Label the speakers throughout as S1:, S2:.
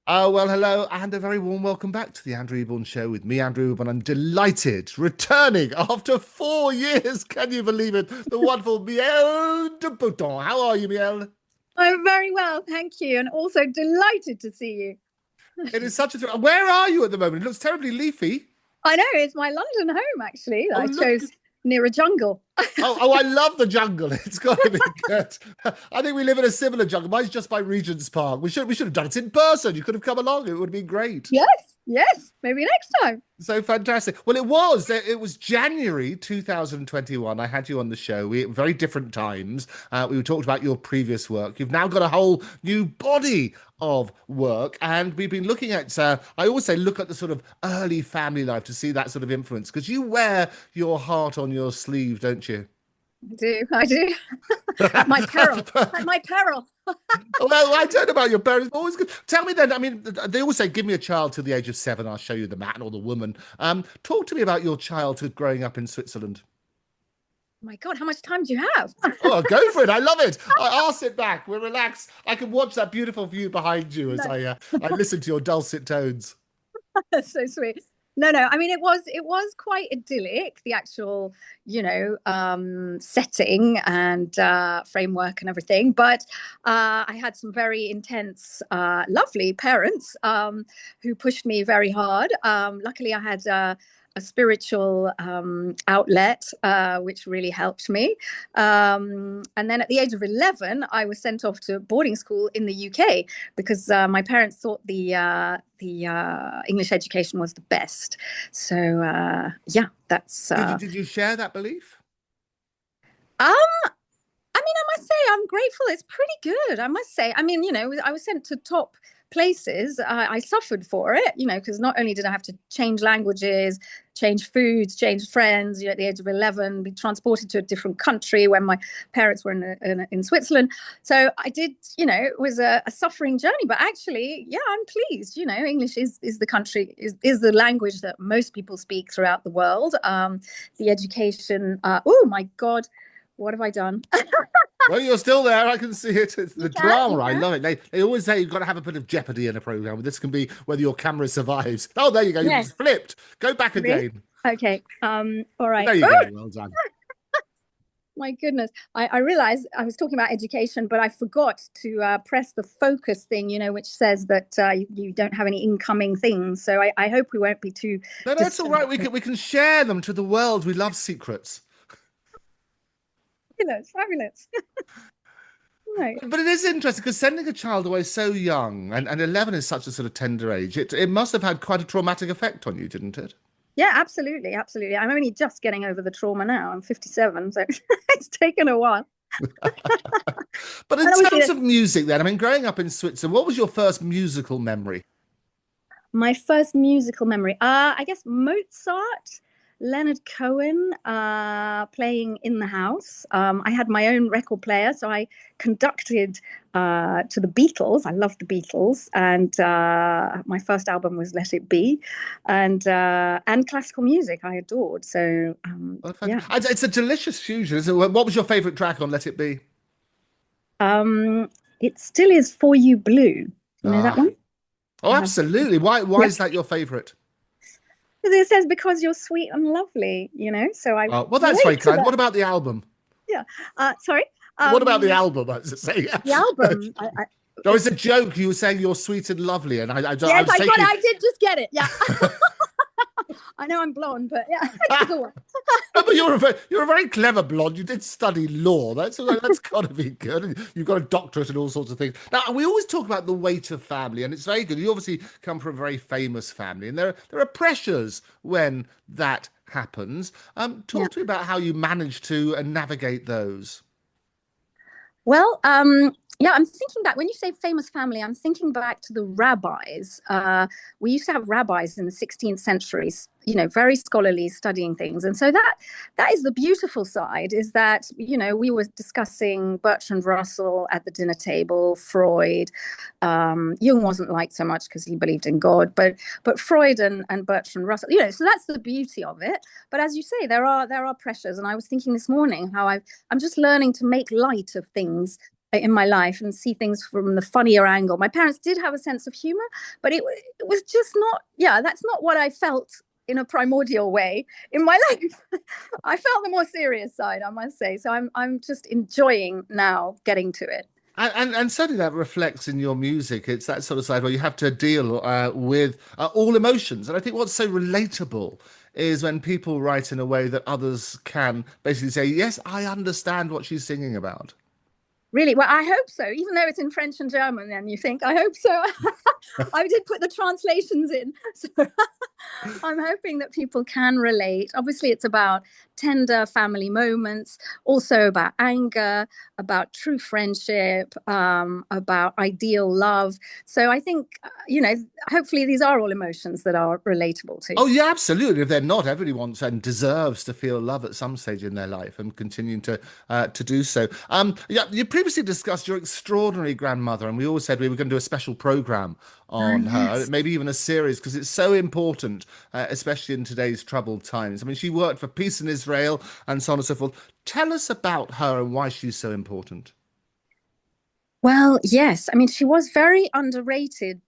S1: Oh, well, hello, and a very warm welcome back to the Andrew Eborn Show with me, Andrew Eborn. I'm delighted, returning after 4 years. Can you believe it? The wonderful Miel de Botton. How are you, Miel?
S2: I'm very well, thank you, and also delighted to see you.
S1: It is such a thrill. Where are you at the moment? It looks terribly leafy.
S2: I know it's my London home actually that
S1: Oh,
S2: I
S1: look.
S2: chose near a jungle.
S1: Oh, I love the jungle. It's got to be good. I think we live in a similar jungle. Mine's just by Regent's Park. We should have done it in person. You could have come along. It would have been great.
S2: Yes, yes, maybe next time.
S1: So fantastic. Well, it was January 2021. I had you on the show. We very different times. We talked about your previous work. You've now got a whole new body of work, and we've been looking at. I always say, look at the sort of early family life to see that sort of influence, because you wear your heart on your sleeve, don't you?
S2: I do, at my peril, at my peril.
S1: Well, I don't know about your parents, but always good. Tell me then. I mean, they always say, "Give me a child till the age of 7. I'll show you the man or the woman." Talk to me about your childhood growing up in Switzerland.
S2: My God, how much time do you have?
S1: Oh, go for it! I love it. I'll sit back. We'll relax. I can watch that beautiful view behind you as
S2: No,
S1: I listen to your dulcet tones.
S2: that's so sweet. No. I mean, it was quite idyllic. The actual, setting and framework and everything. But I had some very intense, lovely parents who pushed me very hard. Luckily, I had a spiritual outlet, which really helped me. And then at the age of 11, I was sent off to boarding school in the UK because my parents thought the English education was the best. So yeah, that's.
S1: Did you share that belief?
S2: Um, I mean, I must say I'm grateful. It's pretty good, I must say. I mean, I was sent to top places. I suffered for it, because not only did I have to change languages, change foods, change friends, at the age of 11, be transported to a different country when my parents were in Switzerland. So I did, it was a suffering journey, but actually, yeah, I'm pleased. English is the country, is the language that most people speak throughout the world. The education, oh my God, what have I done?
S1: Well, you're still there. I can see it. It's the
S2: You
S1: drama. I
S2: can.
S1: love it. They always say you've got to have a bit of jeopardy in a program. This can be whether your camera survives. Oh, there you go. You've
S2: Yes.
S1: just flipped. Go back
S2: Really?
S1: again.
S2: Okay. All right.
S1: There you go.
S2: Oh,
S1: Well done.
S2: my goodness. I realized I was talking about education, but I forgot to press the focus thing, which says that you don't have any incoming things. So I hope we won't be too
S1: No, that's all right. We
S2: distracted.
S1: can share them to the world. We love secrets.
S2: Fabulous, fabulous. Right.
S1: But it is interesting because sending a child away so young, and 11 is such a sort of tender age, it must have had quite a traumatic effect on you, didn't it?
S2: Yeah, absolutely, absolutely. I'm only just getting over the trauma now. I'm 57, so it's taken a while.
S1: But in
S2: And
S1: terms
S2: obviously,
S1: of music, then, I mean, growing up in Switzerland, what was your first musical memory?
S2: my first musical memory, I guess Mozart, Leonard Cohen, playing in the house. I had my own record player, so I conducted to the Beatles. I loved the Beatles, and my first album was Let It Be, and classical music I adored. So
S1: Well,
S2: yeah,
S1: it's a delicious fusion. What was your favorite track on Let It Be?
S2: it still is For You Blue. You know that
S1: Ah,
S2: one?
S1: oh,
S2: Uh,
S1: absolutely. Why
S2: yeah.
S1: is that your favorite?
S2: Because it says because you're sweet and lovely, So I
S1: Oh, well, that's very
S2: relate to
S1: kind.
S2: that.
S1: What about the album?
S2: Yeah. Sorry.
S1: What about the album? I was to say.
S2: The album.
S1: No, it's
S2: It's
S1: a joke. You were saying you're sweet and lovely, and I
S2: yes,
S1: was
S2: I got it.
S1: taking.
S2: I did just get it. Yeah. I know I'm blonde, but yeah, it's a good one.
S1: No, but you're a very clever blonde. You did study law. That's got to be good. And you've got a doctorate and all sorts of things. Now we always talk about the weight of family, and it's very good. You obviously come from a very famous family, and there are pressures when that happens.
S2: Yeah.
S1: Talk to me about how you manage to navigate those.
S2: Well, yeah, I'm thinking back when you say famous family, I'm thinking back to the rabbis. We used to have rabbis in the 16th century, very scholarly, studying things, and so that is the beautiful side. Is that we were discussing Bertrand Russell at the dinner table, Freud. Jung wasn't liked so much because he believed in God, but Freud and Bertrand Russell, so that's the beauty of it. But as you say, there are pressures, and I was thinking this morning how I'm just learning to make light of things in my life and see things from the funnier angle. My parents did have a sense of humor, but it was just not, yeah, that's not what I felt in a primordial way in my life. I felt the more serious side, I must say. So I'm just enjoying now getting to it.
S1: And certainly that reflects in your music. It's that sort of side where you have to deal with all emotions. And I think what's so relatable is when people write in a way that others can basically say, yes, I understand what she's singing about.
S2: Really? Well, I hope so, even though it's in French and German, then you think, I hope so. I did put the translations in. So I'm hoping that people can relate. Obviously, it's about tender family moments, also about anger, about true friendship, about ideal love. So I think, hopefully these are all emotions that are relatable to.
S1: Oh yeah, absolutely. If they're not, everybody wants and deserves to feel love at some stage in their life, and continuing to do so. Yeah, you previously discussed your extraordinary grandmother, and we always said we were going to do a special program
S2: Ah,
S1: on her,
S2: yes.
S1: maybe even a series, because it's so important, especially in today's troubled times. I mean, she worked for peace in Israel and so on and so forth. Tell us about her and why she's so important.
S2: Well, yes. I mean, she was very underrated,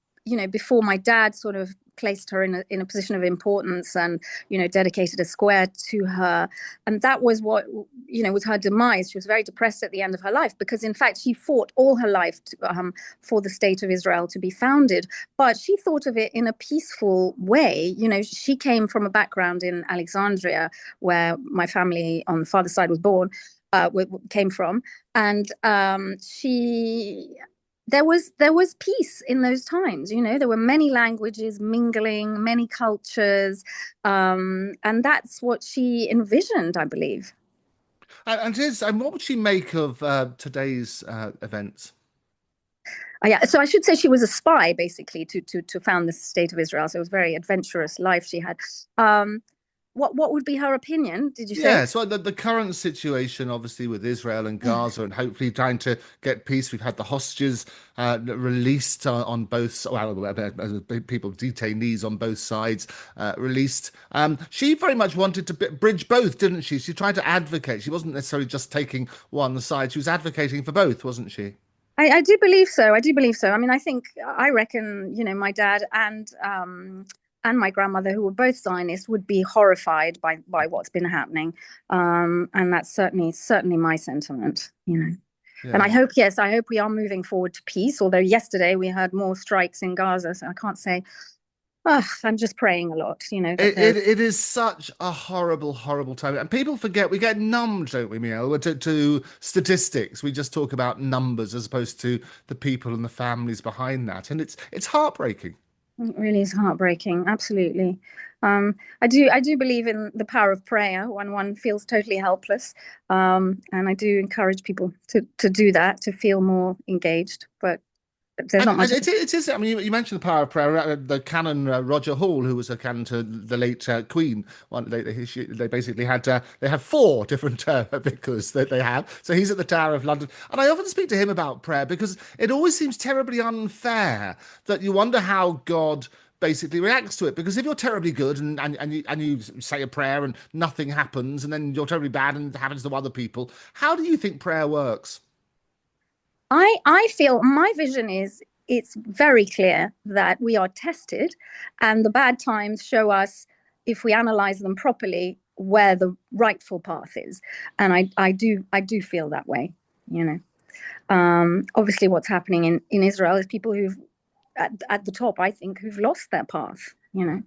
S2: before my dad sort of placed her in a position of importance and, dedicated a square to her. And that was what, was her demise. She was very depressed at the end of her life because, in fact, she fought all her life for the state of Israel to be founded. But she thought of it in a peaceful way. She came from a background in Alexandria, where my family on the father's side was born, came from, and there was peace in those times. There were many languages mingling, many cultures, and that's what she envisioned, I believe.
S1: And what would she make of today's events?
S2: Yeah, so I should say she was a spy, basically, to found the state of Israel. So it was a very adventurous life she had. What would be her opinion? Did you say?
S1: Yeah, so the current situation, obviously, with Israel and Gaza, and hopefully trying to get peace. We've had the hostages released on both, well, people, detainees on both sides released. She very much wanted to bridge both, didn't she? She tried to advocate. She wasn't necessarily just taking one side. She was advocating for both, wasn't she?
S2: I do believe so. I do believe so. I mean, I reckon, my dad and my grandmother, who were both Zionists, would be horrified by what's been happening. And that's certainly my sentiment. And
S1: Yeah.
S2: I hope we are moving forward to peace. Although yesterday we had more strikes in Gaza, so I can't say. I'm just praying a lot, that
S1: It, it
S2: there's.
S1: it is such a horrible, horrible time, and people forget we get numbed, don't we, Miel, to statistics. We just talk about numbers as opposed to the people and the families behind that, and it's heartbreaking.
S2: It really is heartbreaking. Absolutely. I do believe in the power of prayer when one feels totally helpless. And I do encourage people to do that, to feel more engaged. But there's
S1: And,
S2: not
S1: and
S2: much.
S1: it is. I mean, you mentioned the power of prayer. The canon Roger Hall, who was a canon to the late Queen, they basically had they have four different vicars that they have. So he's at the Tower of London, and I often speak to him about prayer because it always seems terribly unfair that you wonder how God basically reacts to it. Because if you're terribly good and you say a prayer and nothing happens, and then you're terribly bad and it happens to other people, how do you think prayer works?
S2: I feel my vision is it's very clear that we are tested, and the bad times show us, if we analyze them properly, where the rightful path is. And I do feel that way. You know. Obviously, what's happening in Israel is people who've at the top, I think, who've lost their path.
S1: Yeah,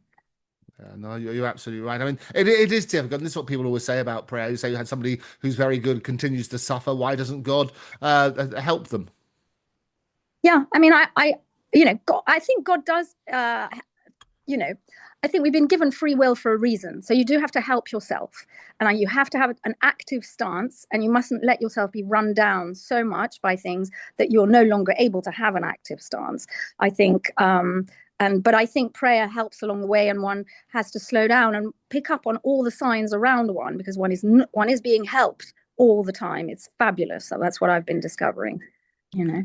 S1: no, you're absolutely right. I mean, it is difficult. And this is what people always say about prayer. You say you had somebody who's very good continues to suffer. Why doesn't God help them?
S2: Yeah, I mean, God, I think God does. You know, I think we've been given free will for a reason. So you do have to help yourself, and you have to have an active stance, and you mustn't let yourself be run down so much by things that you're no longer able to have an active stance. I think, but I think prayer helps along the way, and one has to slow down and pick up on all the signs around one because one is being helped all the time. It's fabulous. So that's what I've been discovering. You know.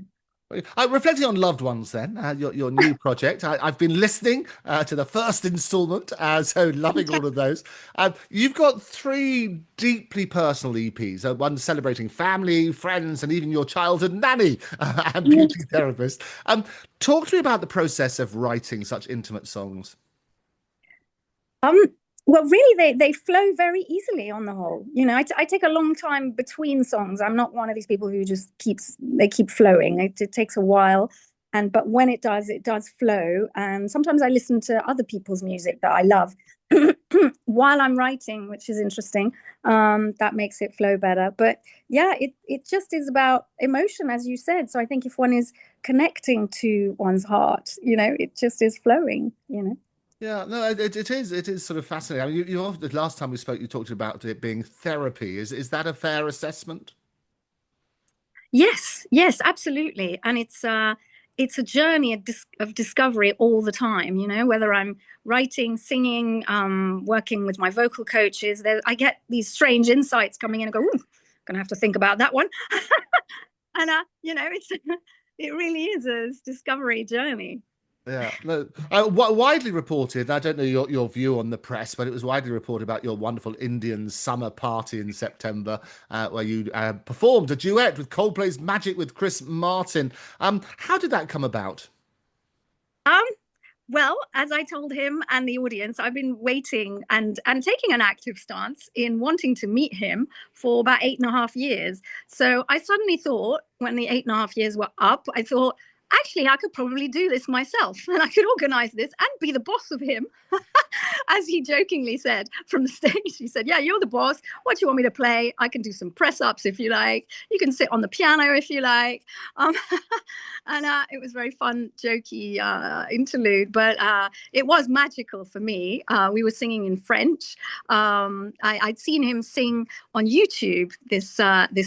S1: Reflecting on Loved Ones, then, your new project. I've been listening to the first installment, so loving all of those. You've got three deeply personal EPs, one celebrating family, friends, and even your childhood nanny and beauty therapist. Talk to me about the process of writing such intimate songs.
S2: Um, well, really, they flow very easily on the whole. I take a long time between songs. I'm not one of these people who just keep flowing. It takes a while, but when it does flow. And sometimes I listen to other people's music that I love while I'm writing, which is interesting. That makes it flow better. But yeah, it just is about emotion, as you said. So I think if one is connecting to one's heart, it just is flowing.
S1: Yeah, no, it is. It is sort of fascinating. I mean, the last time we spoke, you talked about it being therapy. Is that a fair assessment?
S2: Yes, absolutely. And it's a journey of discovery all the time, whether I'm writing, singing, working with my vocal coaches, I get these strange insights coming in and go, ooh, gonna have to think about that one. And it really is a discovery journey.
S1: Yeah, no, widely reported. I don't know your view on the press, but it was widely reported about your wonderful Indian summer party in September, where you performed a duet with Coldplay's "Magic" with Chris Martin. How did that come about?
S2: Um, Well, as I told him and the audience, I've been waiting and taking an active stance in wanting to meet him for about 8.5 years. So I suddenly thought, when the 8.5 years were up, I thought, actually, I could probably do this myself and I could organize this and be the boss of him. As he jokingly said from the stage, he said, yeah, you're the boss. What do you want me to play? I can do some press ups if you like. You can sit on the piano if you like. Um, and it was very fun, jokey interlude, but it was magical for me. We were singing in French. I'd seen him sing on YouTube this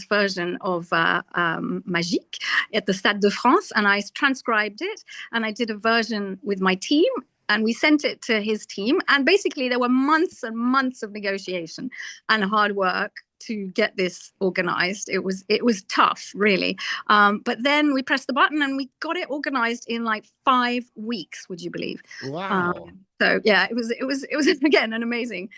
S2: version of Magique at the Stade de France, and I transcribed it, and I did a version with my team, and we sent it to his team. And basically, there were months and months of negotiation and hard work to get this organized. It was tough, really. But then we pressed the button and we got it organized in like 5 weeks. Would you believe?
S1: Wow.
S2: So yeah, it was again an amazing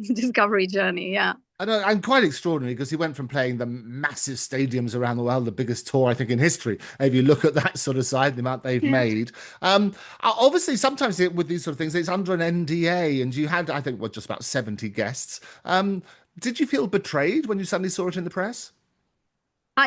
S2: discovery journey. Yeah.
S1: I know, and quite extraordinary because he went from playing the massive stadiums around the world, the biggest tour I think in history. If you look at that sort of side, the amount they've
S2: Yeah.
S1: made. Obviously, sometimes with these sort of things, it's under an NDA, and you had, I think, just about 70 guests. Did you feel betrayed when you suddenly saw it in the press?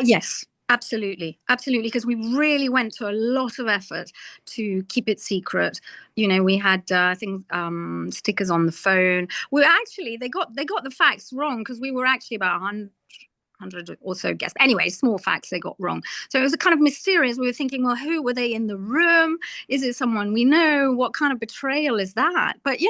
S2: Yes, absolutely, because we really went to a lot of effort to keep it secret. We had things, stickers on the phone. They got the facts wrong because we were actually about 100 or so guests. Anyway, small facts they got wrong. So it was a kind of mysterious. We were thinking, well, who were they in the room? Is it someone we know? What kind of betrayal is that? But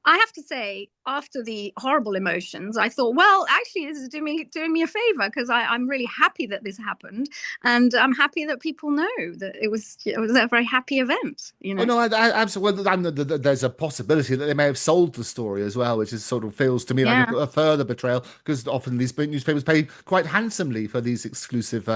S2: I have to say, after the horrible emotions, I thought, well, actually, this is doing me a favor because I'm really happy that this happened, and I'm happy that people know that it was a very happy event.
S1: Oh no, absolutely. Well, there's a possibility that they may have sold the story as well, which is sort of feels to me like
S2: Yeah,
S1: a further betrayal because often these newspapers pay quite handsomely for these exclusive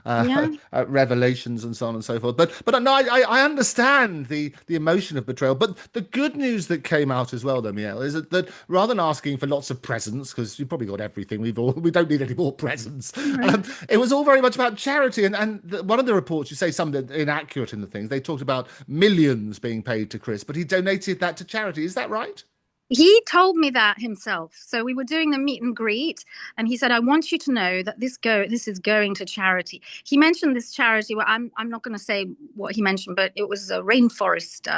S2: yeah.
S1: revelations and so on and so forth. But no, I understand the emotion of betrayal. But the good news that came out as well, though, Miel, is that rather than asking for lots of presents because you've probably got everything, we don't need any more presents.
S2: Right.
S1: It was all very much about charity, and one of the reports you say something inaccurate in the things they talked about millions being paid to Chris, but he donated that to charity. Is that right?
S2: He told me that himself. So we were doing the meet and greet, and he said, "I want you to know that this is going to charity." He mentioned this charity. Well, I'm not going to say what he mentioned, but it was a rainforest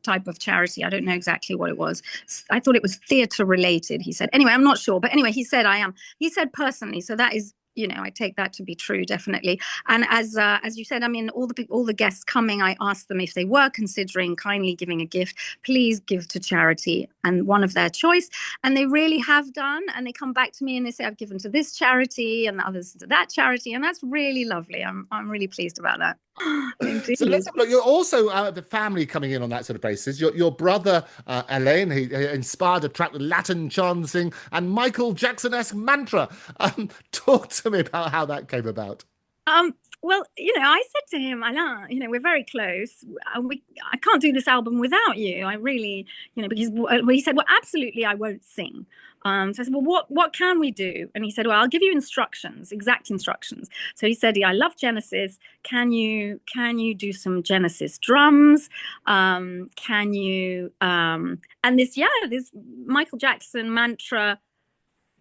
S2: type of charity. I don't know exactly what it was. I thought it was theatre related. He said. Anyway, I'm not sure, but anyway, he said I am. He said personally. So that is. I take that to be true, definitely. And as you said, I mean, all the guests coming, I asked them if they were considering kindly giving a gift, please give to charity and one of their choice. And they really have done. And they come back to me and they say, I've given to this charity and others to that charity. And that's really lovely. I'm really pleased about that.
S1: So let's
S2: Indeed.
S1: have a look. You're also the family coming in on that sort of basis. Your brother Elaine, he inspired a track with Latin chanting and Michael Jackson-esque mantra. Talk to me about how that came about.
S2: Um, Well, I said to him, Alain, we're very close. I can't do this album without you. I really, because he said, well, absolutely, I won't sing. So I said, well, what can we do? And he said, well, I'll give you instructions, exact instructions. So he said, yeah, I love Genesis. Can you do some Genesis drums? Can you and this Michael Jackson mantra,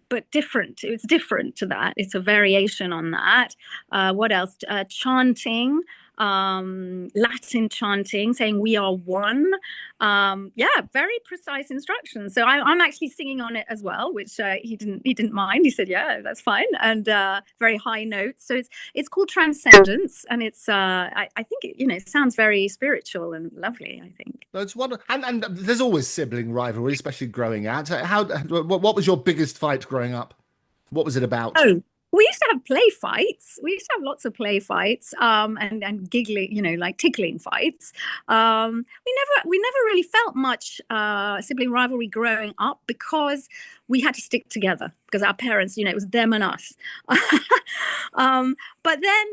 S2: but different. It's different to that. It's a variation on that. What else? Chanting, Latin chanting, saying "We are one." Yeah, very precise instructions. So I'm actually singing on it as well, which he didn't mind. He said, "Yeah, that's fine," and very high notes. So it's called Transcendence, and it's I think it sounds very spiritual and lovely. I think.
S1: That's one, and there's always sibling rivalry, especially growing out. What was your biggest fight growing up? What was it about?
S2: Oh, we used to have play fights. We used to have lots of play fights, and giggling, like tickling fights. We never really felt much sibling rivalry growing up because we had to stick together because our parents, it was them and us. But then,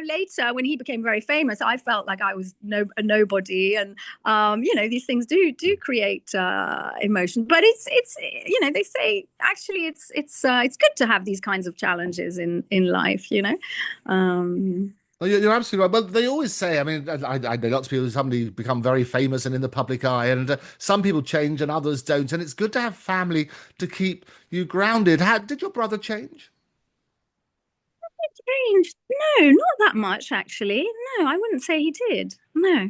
S2: later when he became very famous, I felt like I was a nobody, and these things do create emotion. But it's they say actually it's good to have these kinds of challenges in life.
S1: Oh, you're absolutely right. Well, they always say, I mean, I know lots of people, suddenly become very famous and in the public eye, and some people change and others don't. And it's good to have family to keep you grounded. Did your brother change?
S2: Changed? No, not that much actually. No, I wouldn't say he did. No.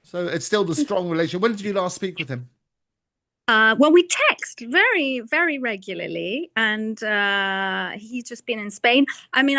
S1: So it's still the strong relation. When did you last speak with him?
S2: Well, we text very, very regularly, and he's just been in Spain. I mean,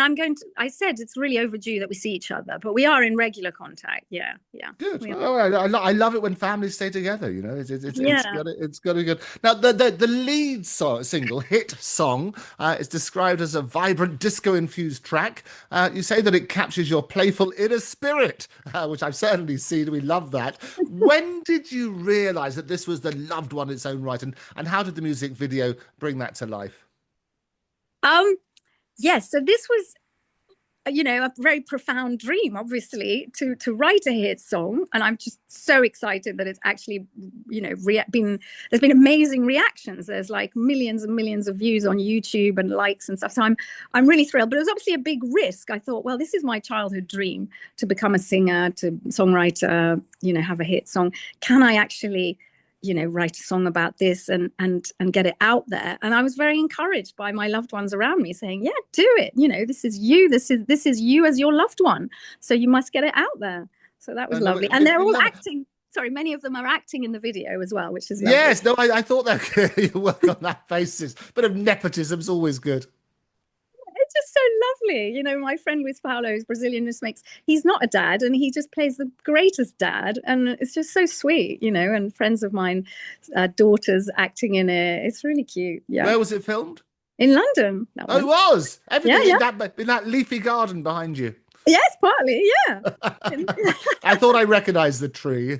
S2: I said it's really overdue that we see each other, but we are in regular contact. Yeah, yeah.
S1: Good. Oh, I love it when families stay together.
S2: Yeah.
S1: It's got to be good. Now, the lead single hit song is described as a vibrant disco infused track. You say that it captures your playful inner spirit, which I've certainly seen. We love that. When did you realise that this was the loved one in its own right, and how did the music video bring that to life?
S2: Um. Yes. So this was a very profound dream, obviously, to write a hit song, and I'm just so excited that it's actually, there's been amazing reactions. There's like millions and millions of views on YouTube and likes and stuff. So I'm really thrilled. But it was obviously a big risk. I thought, well, this is my childhood dream to become a singer, to songwriter, have a hit song. Can I actually write a song about this and get it out there? And I was very encouraged by my loved ones around me saying, yeah, do it. This is you. This is you as your loved one. So you must get it out there. So that was lovely. And they're all acting. Sorry, many of them are acting in the video as well, which is lovely.
S1: Yes, no, I thought that you work on that basis. Bit of nepotism's always good.
S2: It's just so lovely. My friend Luis Paulo, who's Brazilian, he's not a dad and he just plays the greatest dad. And it's just so sweet, and friends of mine, daughters acting in it. It's really cute. Yeah.
S1: Where was it filmed?
S2: In London.
S1: Oh, it was. Everything
S2: yeah.
S1: in that leafy garden behind you.
S2: Yes, partly. Yeah.
S1: I thought I recognized the tree.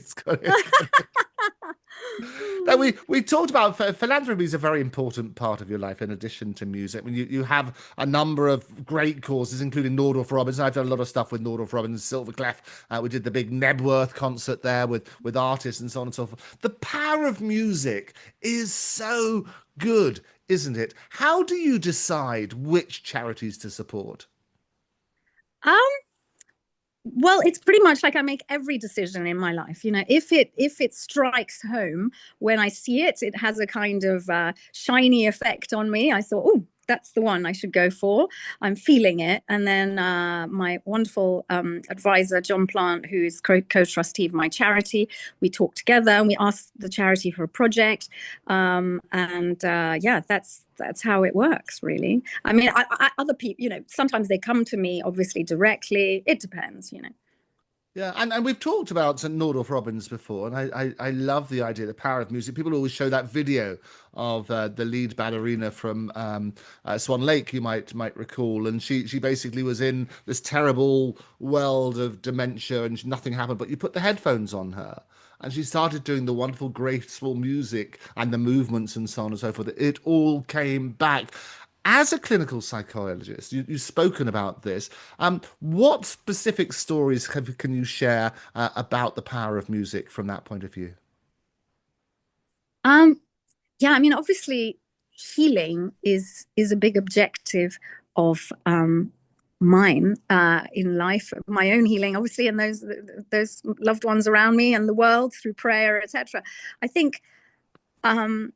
S1: Now, we talked about philanthropy is a very important part of your life in addition to music. I mean, you have a number of great causes, including Northrop Robbins. I've done a lot of stuff with Northrop Robbins, Silverclef. We did the big Nebworth concert there with artists and so on and so forth. The power of music is so good, isn't it? How do you decide which charities to support?
S2: Um, Well, it's pretty much like I make every decision in my life. If it strikes home when I see it, it has a kind of shiny effect on me. I thought, oh, that's the one I should go for. I'm feeling it. And then my wonderful advisor, John Plant, who is co-trustee of my charity, we talked together and we asked the charity for a project. Yeah, that's how it works, really. I mean, other people, sometimes they come to me, obviously, directly. It depends.
S1: Yeah, and we've talked about St. Northrop Robbins before, and I love the idea, the power of music. People always show that video of the lead ballerina from Swan Lake, you might recall, and she basically was in this terrible world of dementia and nothing happened, but you put the headphones on her. And she started doing the wonderful, graceful music and the movements and so on and so forth. It all came back. As a clinical psychologist, you've spoken about this. What specific stories can you share about the power of music from that point of view?
S2: Um, yeah, I mean, obviously, healing is a big objective of mine in life. My own healing, obviously, and those loved ones around me and the world through prayer, etc. I think um,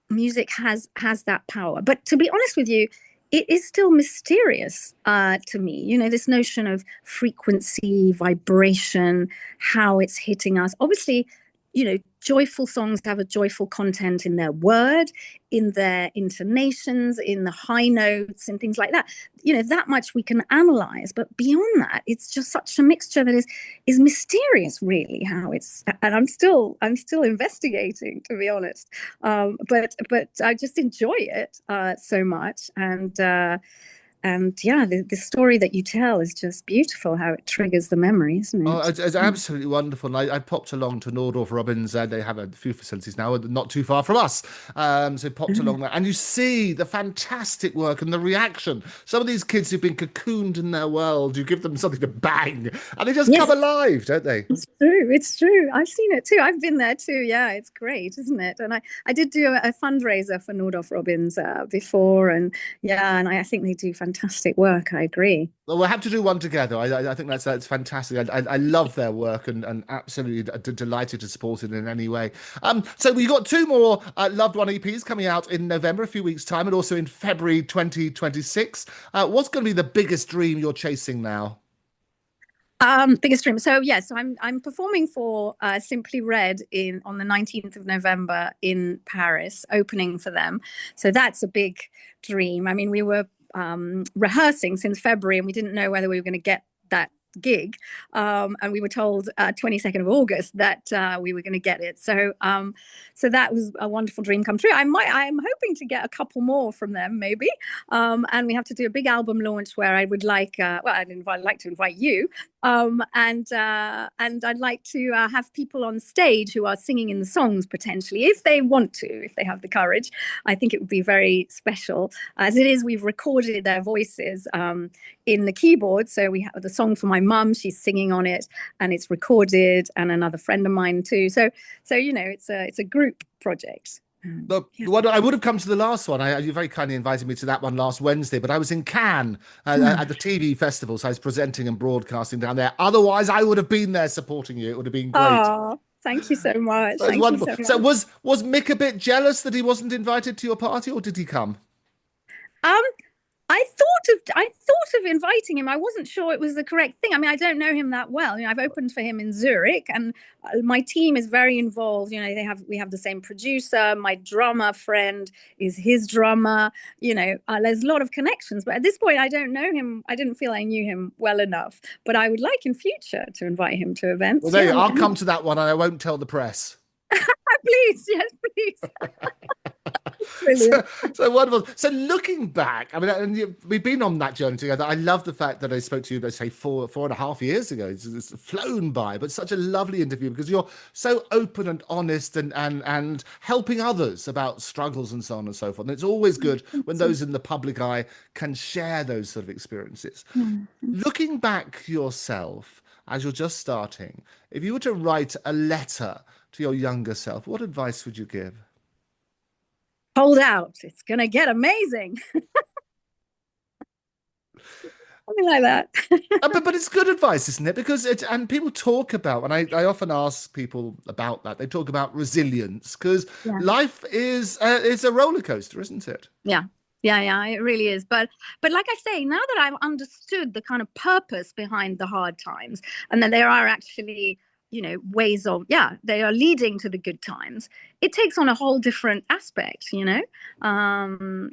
S2: music has that power. But to be honest with you, it is still mysterious to me. You know, this notion of frequency, vibration, how it's hitting us. Obviously, you know, joyful songs have a joyful content in their word, in their intonations, in the high notes, and things like that. You know, that much we can analyze, but beyond that, it's just such a mixture that is mysterious, really. How it's, and I'm still investigating, to be honest. But I just enjoy it so much, and yeah, the story that you tell is just beautiful. How it triggers the memory, isn't
S1: Oh,
S2: it?
S1: it's absolutely wonderful. And I popped along to Nordorf Robbins. They have a few facilities now, not too far from us. So popped along there, and you see the fantastic work and the reaction. Some of these kids who've been cocooned in their world, you give them something to bang, and they just come
S2: Yes,
S1: alive, don't they?
S2: it's true. It's true. I've seen it too. I've been there too. Yeah, it's great, isn't it? And I did do a fundraiser for Nordorf Robbins before, and yeah, and I think they do fantastic work. I agree.
S1: Well, we'll have to do one together. I think that's fantastic. I love their work and absolutely delighted to support it in any way. So we got two more Loved One EPs coming out in November, a few weeks' time, and also in February 2026. What's going to be the biggest dream you're chasing now?
S2: Biggest dream. So yes, so I'm performing for Simply Red in on the 19th of November in Paris, opening for them. So that's a big dream. I mean, we were rehearsing since February, and we didn't know whether we were going to get that gig. And we were told 22nd of August that we were going to get it. So that was a wonderful dream come true. I'm hoping to get a couple more from them, maybe. And we have to do a big album launch where I would like, I'd like to invite you. And I'd like to have people on stage who are singing in the songs potentially, if they want to, if they have the courage. I think it would be very special. As it is, we've recorded their voices in the keyboard. So we have the song for my mum; she's singing on it, and it's recorded, and another friend of mine too. So you know, it's a group project.
S1: Look,
S2: Yeah.
S1: I would have come to the last one. You very kindly invited me to that one last Wednesday, but I was in Cannes at the TV festival, so I was presenting and broadcasting down there. Otherwise, I would have been there supporting you. It would have been great.
S2: Oh, thank you so much.
S1: So it's
S2: Thank you
S1: wonderful.
S2: so
S1: So
S2: much.
S1: was Mick a bit jealous that he wasn't invited to your party, or did he come?
S2: Um, I thought of inviting him. I wasn't sure it was the correct thing. I mean, I don't know him that well. You know, I've opened for him in Zurich, and my team is very involved. You know, we have the same producer. My drummer friend is his drummer. You know, there's a lot of connections. But at this point, I don't know him. I didn't feel I knew him well enough. But I would like in future to invite him to
S1: Well,
S2: events.
S1: there
S2: Yeah,
S1: you, I'll come to that one, and I won't tell the press.
S2: please, yes, please.
S1: So,
S2: Brilliant.
S1: so wonderful. So looking back, I mean, we've been on that journey together. I love the fact that I spoke to you, let's say, 4.5 years ago. It's flown by, but such a lovely interview because you're so open and honest and helping others about struggles and so on and so forth. And it's always good when those in the public eye can share those sort of experiences. Looking back yourself as you're just starting, if you were to write a letter to your younger self, what advice would you give?
S2: Hold out. It's gonna get amazing. Something like that.
S1: But it's good advice, isn't it? Because and people talk about, and I often ask people about that. They talk about resilience because
S2: Yeah.
S1: life is a roller coaster, isn't it?
S2: Yeah. Yeah, it really is. But like I say, now that I've understood the kind of purpose behind the hard times, and that there are actually, you know, ways of, yeah, they are leading to the good times, it takes on a whole different aspect, you know.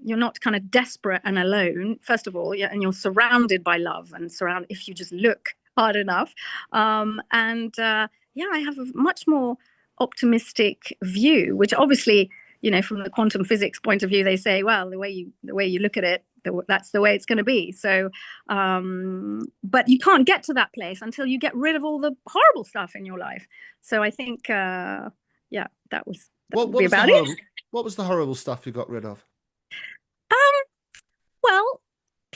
S2: You're not kind of desperate and alone, first of all, yeah, and you're surrounded by love and if you just look hard enough. And yeah, I have a much more optimistic view, which obviously, you know, from the quantum physics point of view, they say, well, the way you look at it, that's the way it's going to be. So, but you can't get to that place until you get rid of all the horrible stuff in your life. So I think, yeah, that
S1: What
S2: would be
S1: was the
S2: about it.
S1: horrible what was the horrible stuff you got rid of?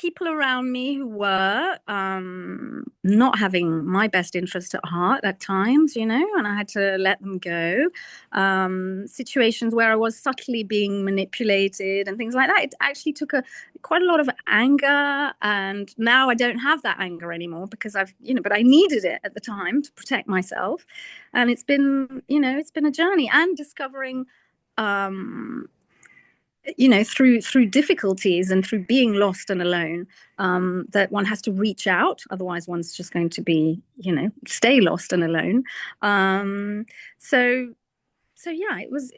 S2: people around me who were not having my best interest at heart at times, you know, and I had to let them go. Situations where I was subtly being manipulated and things like that. It actually took quite a lot of anger, and now I don't have that anger anymore because but I needed it at the time to protect myself. And it's been a journey, and discovering through difficulties and through being lost and alone, that one has to reach out. Otherwise, one's just going to be, stay lost and alone. So yeah, it was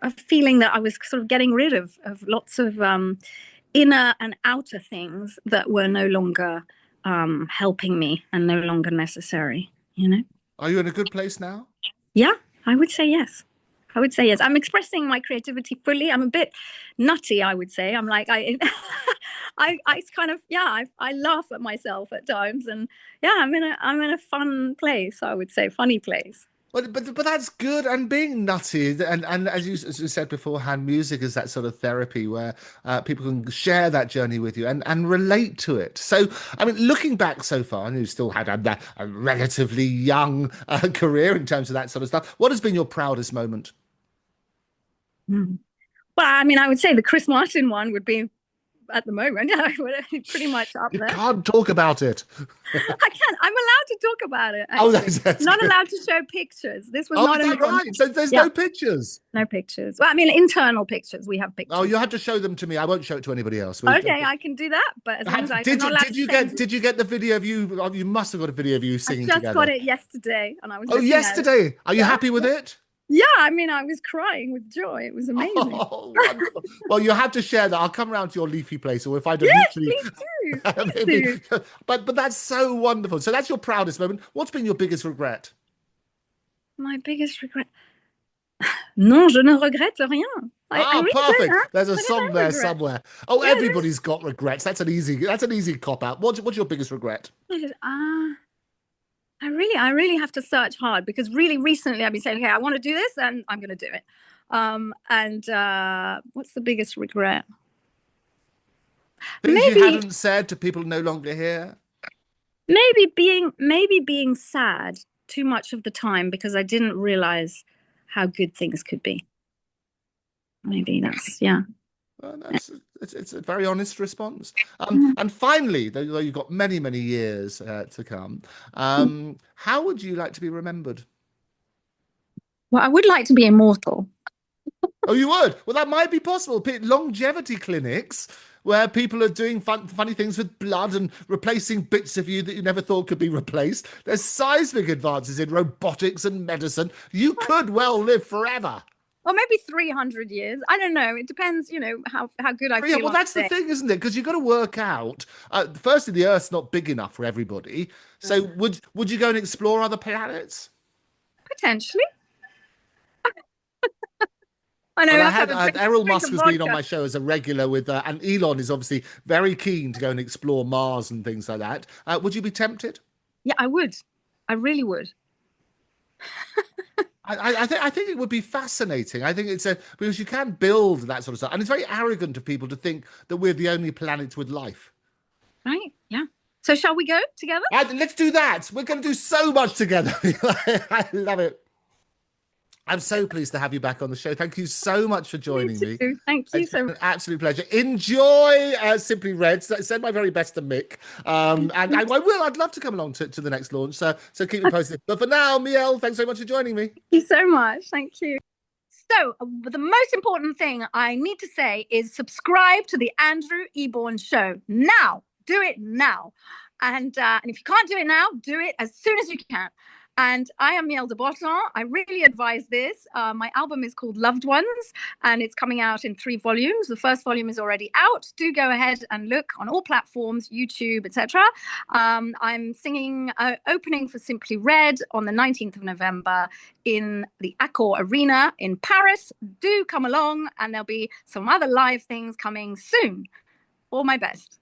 S2: a feeling that I was sort of getting rid of lots of inner and outer things that were no longer helping me and no longer necessary.
S1: Are you in a good place now?
S2: Yeah, I would say yes. I'm expressing my creativity fully. I'm a bit nutty, I would say. I'm like, I kind of, I laugh at myself at times, and I'm in a fun place. I would say, funny place.
S1: But that's good. And being nutty, and as you said beforehand, music is that sort of therapy where people can share that journey with you and relate to it. So, I mean, looking back so far, and you still had a relatively young career in terms of that sort of stuff. What has been your proudest moment?
S2: Well, I mean, I would say the Chris Martin one would be, at the moment, pretty much up there.
S1: You can't talk about it.
S2: I can. I'm allowed to talk about it.
S1: Actually. Oh, that's
S2: not good. Allowed to show pictures. This was not
S1: is that right? So there's no pictures.
S2: No pictures. Well, I mean, internal pictures. We have pictures.
S1: Oh, you have to show them to me. I won't show it to anybody else.
S2: Okay, I can do that. But as long as
S1: did you get the video of you? You must have got a video of you singing together.
S2: I just got it yesterday, and I was.
S1: Oh, yesterday. Are you happy with it?
S2: Yeah, I mean, I was crying with joy. It was amazing.
S1: Oh, wonderful. Well, you have to share that. I'll come around to your leafy place, or if I don't.
S2: Yes, please do.
S1: But that's so wonderful. So that's your proudest moment. What's been your biggest regret?
S2: My biggest regret? Non, je ne regrette rien.
S1: I really perfect. There's a song there somewhere. Oh, yeah, everybody's got regrets. That's an easy cop out. What's your biggest regret?
S2: I really have to search hard, because really recently I've been saying, okay, I want to do this, and I'm going to do it. What's the biggest regret?
S1: Things you hadn't said to people no longer here.
S2: Maybe being sad too much of the time because I didn't realize how good things could be. Maybe that's
S1: Well, it's a very honest response. And finally, though you've got many, many years to come, how would you like to be remembered?
S2: Well, I would like to be immortal.
S1: Oh, you would? Well, that might be possible. Longevity clinics where people are doing funny things with blood and replacing bits of you that you never thought could be replaced. There's seismic advances in robotics and medicine. You could well live forever.
S2: Or maybe 300 years. I don't know. It depends, how good I feel.
S1: Well, that's the thing, isn't it? Because you've got to work out. Firstly, the Earth's not big enough for everybody. So would you go and explore other planets?
S2: Potentially. I know.
S1: Errol Musk has been on my show as a regular with, and Elon is obviously very keen to go and explore Mars and things like that. Would you be tempted?
S2: Yeah, I would. I really would.
S1: I think it would be fascinating. I think because you can build that sort of stuff, and it's very arrogant of people to think that we're the only planet with life.
S2: Right? Yeah. So shall we go together?
S1: Let's do that. We're going to do so much together. I love it. I'm so pleased to have you back on the show. Thank you so much for joining me.
S2: Thank you so much.
S1: An absolute pleasure. Enjoy Simply Red. Send my very best to Mick. And I will. I'd love to come along to the next launch. So keep me posted. But for now, Miel, thanks so much for joining me.
S2: Thank you so much. Thank you. So the most important thing I need to say is subscribe to the Andrew Eborn Show now. Do it now. And if you can't do it now, do it as soon as you can. And I am Miel de Botton. I really advise this. My album is called Loved Ones, and it's coming out in 3 volumes. The first volume is already out. Do go ahead and look on all platforms, YouTube, etc. I'm singing opening for Simply Red on the 19th of November in the Accor Arena in Paris. Do come along, and there'll be some other live things coming soon. All my best.